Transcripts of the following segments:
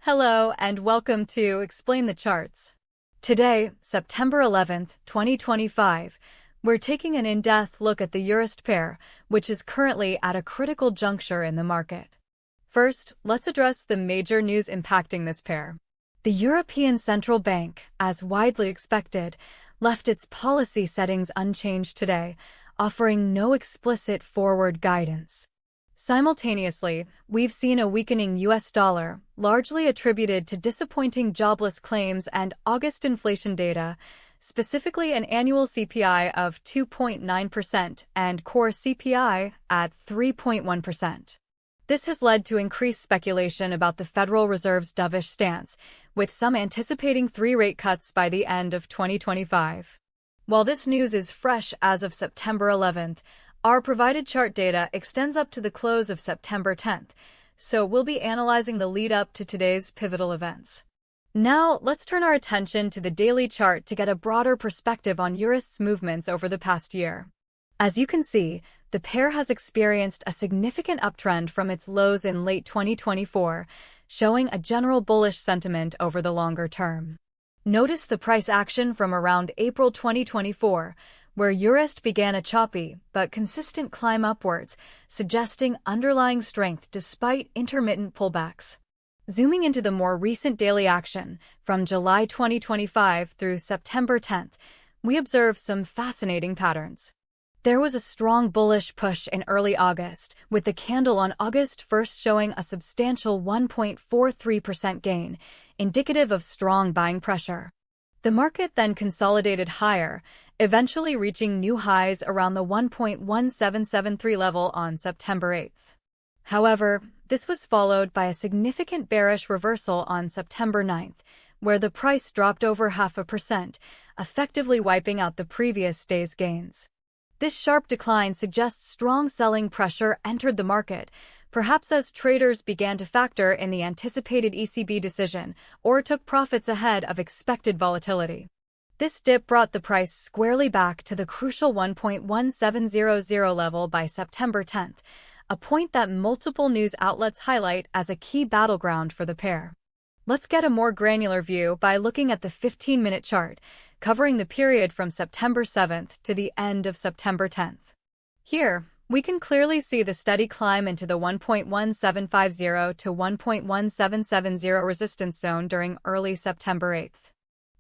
Hello and welcome to Explain the Charts. Today, September 11th, 2025, we're taking an in-depth look at the EURUSD pair, which is currently at a critical juncture in the market. First, let's address the major news impacting this pair. The European Central Bank, as widely expected, left its policy settings unchanged today, offering no explicit forward guidance. Simultaneously, we've seen a weakening US dollar, largely attributed to disappointing jobless claims and August inflation data, specifically an annual CPI of 2.9% and core CPI at 3.1%. This has led to increased speculation about the Federal Reserve's dovish stance, with some anticipating 3 rate cuts by the end of 2025. While this news is fresh as of September 11th, our provided chart data extends up to the close of September 10th, so we'll be analyzing the lead-up to today's pivotal events. Now, let's turn our attention to the daily chart to get a broader perspective on EURUSD's movements over the past year. As you can see, the pair has experienced a significant uptrend from its lows in late 2024, showing a general bullish sentiment over the longer term. Notice the price action from around April 2024, where EURUSD began a choppy but consistent climb upwards, suggesting underlying strength despite intermittent pullbacks. Zooming into the more recent daily action, from July 2025 through September 10th, we observe some fascinating patterns. There was a strong bullish push in early August, with the candle on August 1st showing a substantial 1.43% gain, indicative of strong buying pressure. The market then consolidated higher, eventually reaching new highs around the 1.1773 level on September 8th. However, this was followed by a significant bearish reversal on September 9th, where the price dropped over 0.5%, effectively wiping out the previous day's gains. This sharp decline suggests strong selling pressure entered the market, perhaps as traders began to factor in the anticipated ECB decision or took profits ahead of expected volatility. This dip brought the price squarely back to the crucial 1.1700 level by September 10th, a point that multiple news outlets highlight as a key battleground for the pair. Let's get a more granular view by looking at the 15-minute chart, covering the period from September 7th to the end of September 10th. Here, we can clearly see the steady climb into the 1.1750 to 1.1770 resistance zone during early September 8th.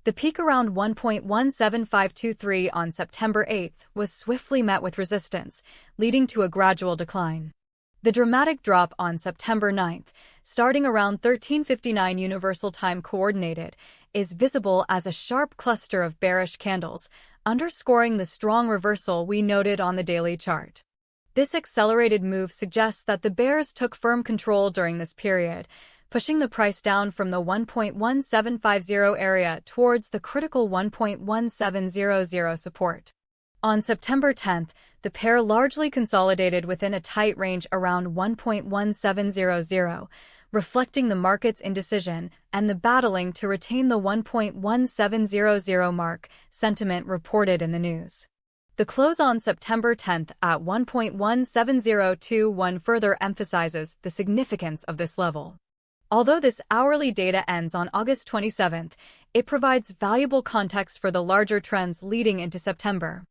The peak around 1.17523 on September 8th was swiftly met with resistance, leading to a gradual decline. The dramatic drop on September 9th, starting around 1359 Universal Time Coordinated, is visible as a sharp cluster of bearish candles, underscoring the strong reversal we noted on the daily chart. This accelerated move suggests that the bears took firm control during this period, pushing the price down from the 1.1750 area towards the critical 1.1700 support. On September 10th, the pair largely consolidated within a tight range around 1.1700, reflecting the market's indecision and the battling to retain the 1.1700 mark sentiment reported in the news. The close on September 10th at 1.17021 further emphasizes the significance of this level. Although this hourly data ends on August 27th, it provides valuable context for the larger trends leading into September.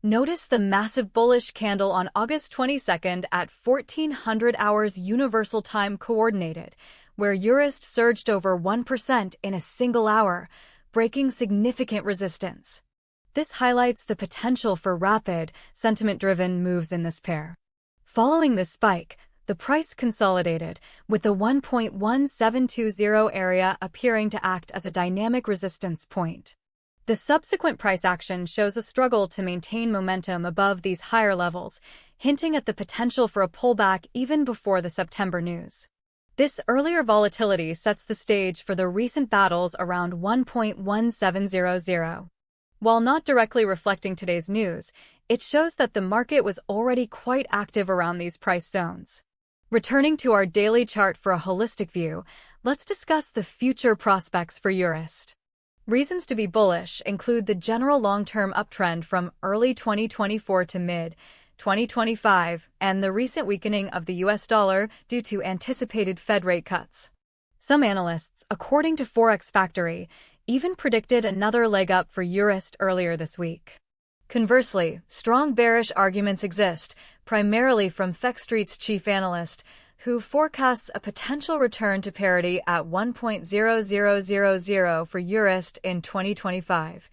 Notice the massive bullish candle on August 22nd at 1400 hours Universal Time Coordinated, where EURUSD surged over 1% in a single hour, breaking significant resistance. This highlights the potential for rapid, sentiment-driven moves in this pair. Following this spike, the price consolidated, with the 1.1720 area appearing to act as a dynamic resistance point. The subsequent price action shows a struggle to maintain momentum above these higher levels, hinting at the potential for a pullback even before the September news. This earlier volatility sets the stage for the recent battles around 1.1700. While not directly reflecting today's news, it shows that the market was already quite active around these price zones. Returning to our daily chart for a holistic view, let's discuss the future prospects for EURUSD. Reasons to be bullish include the general long-term uptrend from early 2024 to mid-2025 and the recent weakening of the US dollar due to anticipated Fed rate cuts. Some analysts, according to Forex Factory, even predicted another leg up for EURUSD earlier this week. Conversely, strong bearish arguments exist, primarily from FX chief analyst, who forecasts a potential return to parity at 1.0000 for EURUSD in 2025,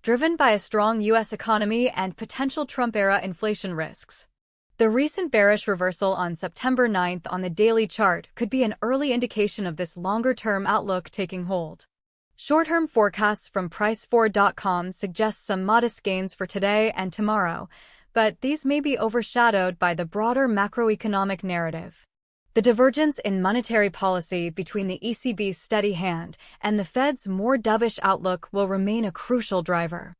driven by a strong U.S. economy and potential Trump-era inflation risks. The recent bearish reversal on September 9th on the daily chart could be an early indication of this longer-term outlook taking hold. Short-term forecasts from priceforward.com suggest some modest gains for today and tomorrow, but these may be overshadowed by the broader macroeconomic narrative. The divergence in monetary policy between the ECB's steady hand and the Fed's more dovish outlook will remain a crucial driver.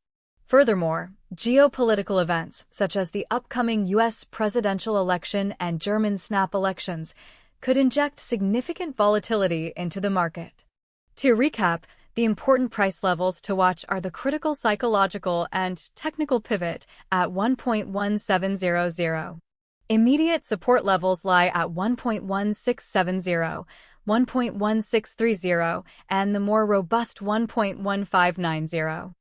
Furthermore, geopolitical events, such as the upcoming U.S. presidential election and German snap elections, could inject significant volatility into the market. To recap, the important price levels to watch are the critical psychological and technical pivot at 1.1700. Immediate support levels lie at 1.1670, 1.1630, and the more robust 1.1590.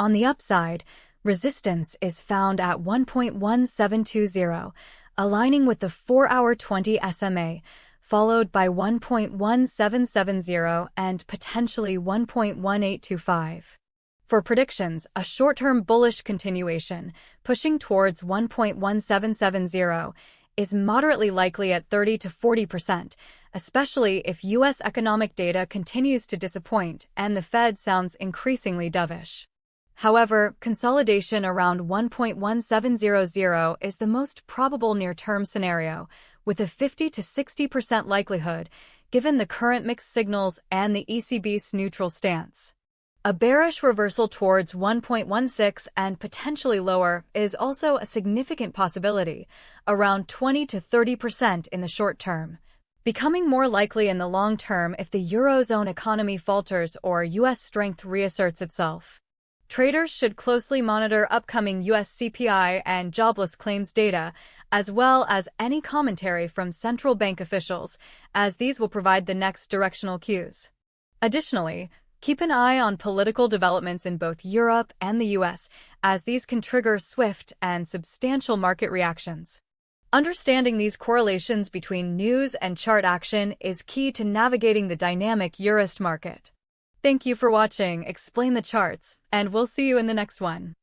On the upside, resistance is found at 1.1720, aligning with the 4-hour 20 SMA, followed by 1.1770 and potentially 1.1825. For predictions, a short-term bullish continuation, pushing towards 1.1770, is moderately likely at 30 to 40%, especially if U.S. economic data continues to disappoint and the Fed sounds increasingly dovish. However, consolidation around 1.1700 is the most probable near-term scenario, with a 50 to 60% likelihood, given the current mixed signals and the ECB's neutral stance. A bearish reversal towards 1.16 and potentially lower is also a significant possibility, around 20 to 30% in the short term, becoming more likely in the long term if the Eurozone economy falters or U.S. strength reasserts itself. Traders should closely monitor upcoming U.S. CPI and jobless claims data, as well as any commentary from central bank officials, as these will provide the next directional cues. Additionally, keep an eye on political developments in both Europe and the U.S., as these can trigger swift and substantial market reactions. Understanding these correlations between news and chart action is key to navigating the dynamic EURUSD market. Thank you for watching Explain the Charts, and we'll see you in the next one.